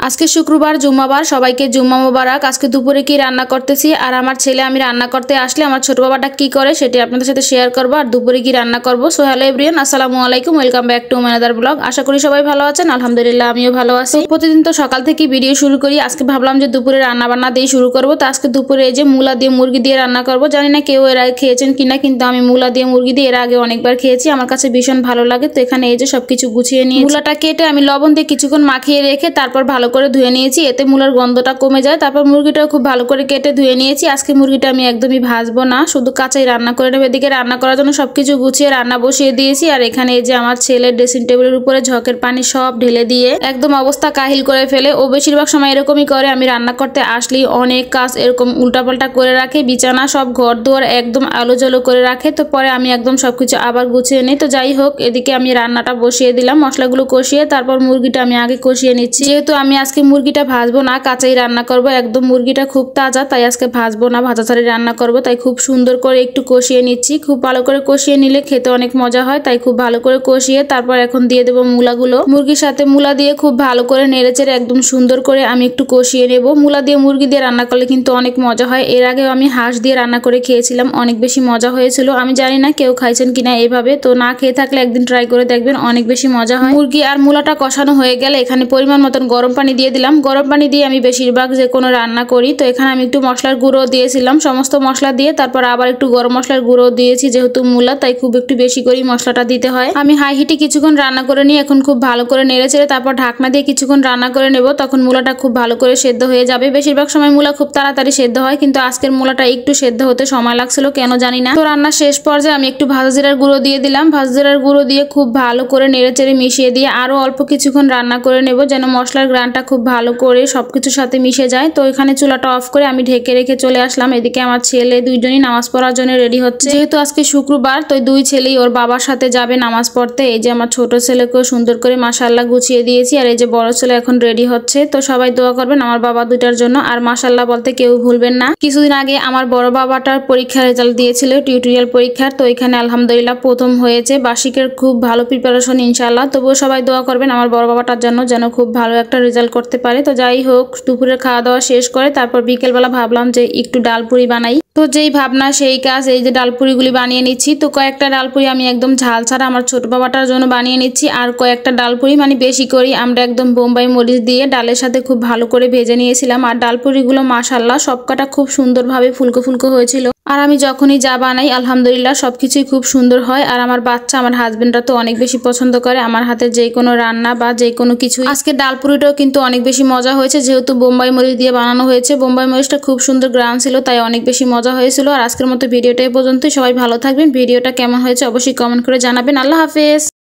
আজকে শুক্রবার জুম্মাবার সবাইকে জুম্মা মোবারক। আজকে দুপুরে কি রান্না করতেছি আর আমার ছেলে আমি রান্না করতে আসলে আমার ছোট বাবাটা কি করে সেটি আপনাদের সাথে শেয়ার করব আর দুপুরে কি রান্না করব। সো হ্যালো এভরিওয়ান, আসসালামু আলাইকুম, ওয়েলকাম ব্যাক টু মানাদার ব্লগ। আশা করি সবাই ভালো আছেন, আলহামদুলিল্লাহ আমিও ভালো আছি। প্রতিদিন তো সকাল থেকে ভিডিও শুরু করি, আজকে ভাবলাম যে দুপুরে রান্না বান্না দিয়ে শুরু করব। তো আজকে দুপুরে এই যে মূলা দিয়ে মুরগি দিয়ে রান্না করব। জানি না কেউ এর আগে খেয়েছেন কিনা, কিন্তু আমি মূলা দিয়ে মুরগি দিয়ে এর আগে অনেকবার খেয়েছি, আমার কাছে ভীষণ ভালো লাগে। তো এখানে এই যে সবকিছু গুছিয়ে নিয়ে মূলাটা কেটে আমি লবণ দিয়ে কিছুক্ষণ মাখিয়ে রেখে তারপর ভালো করে ধুয়ে নিয়েছি, এতে মূলার গন্ধটা কমে যায়। তারপর মুরগিটাও খুব ভালো করে কেটে ধুয়ে নিয়েছি। আজকে মুরগিটা আমি একদমই ভাজবো না, শুধু কাঁচাই রান্না করে নেব। এদিকে রান্না করার জন্য সবকিছু গুছিয়ে রান্না বসিয়ে দিয়েছি। আর এখানে এই যে আমার ছেলে ড্রেসিং টেবিলের উপরে ঝকের পানি সব ঢেলে দিয়ে একদম অবস্থা কাহিল করে ফেলে। ও বেশিরভাগ সময় এরকমই করে, আমি রান্না করতে আসলেই অনেক কাজ এরকম উল্টাপাল্টা করে রাখে, বিছানা সব ঘর দুয়ার একদম আলো জলো করে রাখে। তো পরে আমি একদম সবকিছু আবার গুছিয়ে নিই। তো যাই হোক, এদিকে আমি রান্নাটা বসিয়ে দিলাম, মশলাগুলো কষিয়ে তারপর মুরগিটা আমি আগে কষিয়ে নিচ্ছি। যেহেতু আমি আজকে মুরগিটা ভাজবো না, কাঁচাই রান্না করব, একদম মুরগিটা খুব তাজা, তাই আজকে ভাজবো না, ভাজা ছাড়াই রান্না করব। তাই খুব সুন্দর করে একটু কষিয়ে নিচ্ছি। খুব ভালো করে কষিয়ে নিলে খেতে অনেক মজা হয়, তাই খুব ভালো করে কষিয়ে তারপর এখন দিয়ে দেবো মূলাগুলো। মুরগির সাথে মূলা দিয়ে খুব ভালো করে নেড়েচেড়ে একদম সুন্দর করে আমি একটু কষিয়ে নেব। মূলা দিয়ে মুরগি দিয়ে রান্না করলে কিন্তু অনেক মজা হয়। এর আগেও আমি হাঁস দিয়ে রান্না করে খেয়েছিলাম, অনেক বেশি মজা হয়েছিল। আমি জানি না কেউ খাইছেন কিনা এভাবে, তো না খেয়ে থাকলে একদিন ট্রাই করে দেখবেন, অনেক বেশি মজা হয়। মুরগি আর মূলাটা কষানো হয়ে গেলে এখানে পরিমাণ মতন গরম পানি দিয়ে দিলাম। গরম পানি দিয়ে আমি বেশিরভাগ যে কোনো রান্না করি। তো এখানে আমি একটু মশলার গুঁড়ো দিয়েছিলাম, সমস্ত মশলা দিয়ে তারপর আবার একটু গরম মশলার গুঁড়ো দিয়েছি, যেহেতু মূলা তাই খুব একটু বেশি করে মশলাটা দিতে হয়। আমি হাই হিটে কিছুক্ষণ রান্না করে নিই। এখন খুব ভালো করে নেড়েচেড়ে তারপর ঢাকনা দিয়ে কিছুক্ষণ রান্না করে নেব, তখন মূলাটা খুব ভালো করে সেদ্ধ হয়ে যাবে। বেশিরভাগ সময় মূলা খুব তাড়াতাড়ি সেদ্ধ হয়, কিন্তু আজকের মূলাটা একটু সেদ্ধ হতে সময় লাগছিল, কেন জানি না। তো রান্নার শেষ পর্যায়ে আমি একটু ভাজা জিরার গুঁড়ো দিয়ে দিলাম। ভাজা জিরার গুঁড়ো দিয়ে খুব ভালো করে নেড়েচেড়ে মিশিয়ে দিয়ে আরো অল্প কিছুক্ষণ রান্না করে নেব, যেন মশলার গ্রানটা খুব ভালো করে সবকিছুর সাথে মিশে যায়। তো এখানে চুলাটা অফ করে আমি ঢেকে রেখে চলে আসলাম। এদিকে আমার ছেলে দুইজনই নামাজ পড়ার জন্য রেডি হচ্ছে, যেহেতু আজকে শুক্রবার, তো দুই ছেলেই ওর বাবার সাথে যাবে নামাজ পড়তে। এই যে আমার ছোট ছেলেকেও সুন্দর করে মাশাআল্লাহ গুছিয়ে দিয়েছি, আর এই যে বড় ছেলে এখন রেডি হচ্ছে। তো সবাই দোয়া করবেন আমার বাবা দুইটার জন্য, আর মাশাআল্লাহ বলতে কেউ ভুলবেন না। কিছুদিন আগে আমার বড় বাবাটার পরীক্ষার রেজাল্ট দিয়েছিল, টিউটোরিয়াল পরীক্ষার, তো এখানে আলহামদুলিল্লাহ প্রথম হয়েছে। বার্ষিকের খুব ভালো প্রিপারেশন ইনশাআল্লাহ। তবুও সবাই দোয়া করবেন আমার বড় বাবাটার জন্য, যেন খুব ভালো একটা রেজাল্ট করতে পারে। তো যাই হোক, দুপুরের খাওয়া দাওয়া শেষ করে তারপর বিকেলবেলা ভাবলাম যে একটু ডালপুরি বানাই। তো যেই ভাবনা সেই কাজ, এই যে ডালপুরিগুলি বানিয়ে নিচ্ছি। তো কয়েকটা ডালপুরি আমি একদম ঝাল ছাড়া আমার ছোট বাবাটার জন্য বানিয়ে নিচ্ছি, আর কয়েকটা ডালপুরি মানে বেশি করি আমরা একদম বোম্বাই মরিচ দিয়ে ডালের সাথে খুব ভালো করে ভেজে নিয়েছিলাম। আর ডালপুরিগুলো মাশাআল্লাহ সবকটা খুব সুন্দরভাবে ফুলকো ফুলকো হয়েছিল। আর আমি যখনই যা বানাই আলহামদুলিল্লাহ সবকিছুই খুব সুন্দর হয়। আর আমার বাচ্চা, আমার হাজবেন্ডরা তো অনেক বেশি পছন্দ করে আমার হাতে যে কোনো রান্না বা যে কোনো কিছু। আজকে ডালপুরিটাও কিন্তু অনেক বেশি মজা হয়েছে, যেহেতু বোম্বাই মরিচ দিয়ে বানানো হয়েছে। বোম্বাই মরিচটা খুব সুন্দর গ্রান ছিল, তাই অনেক বেশি মজা হয়েছিল। আর আজকের মতো ভিডিওটা এই পর্যন্তই। সবাই ভালো থাকবেন। ভিডিওটা কেমন হয়েছে অবশ্যই কমেন্ট করে জানাবেন। আল্লাহ হাফেজ।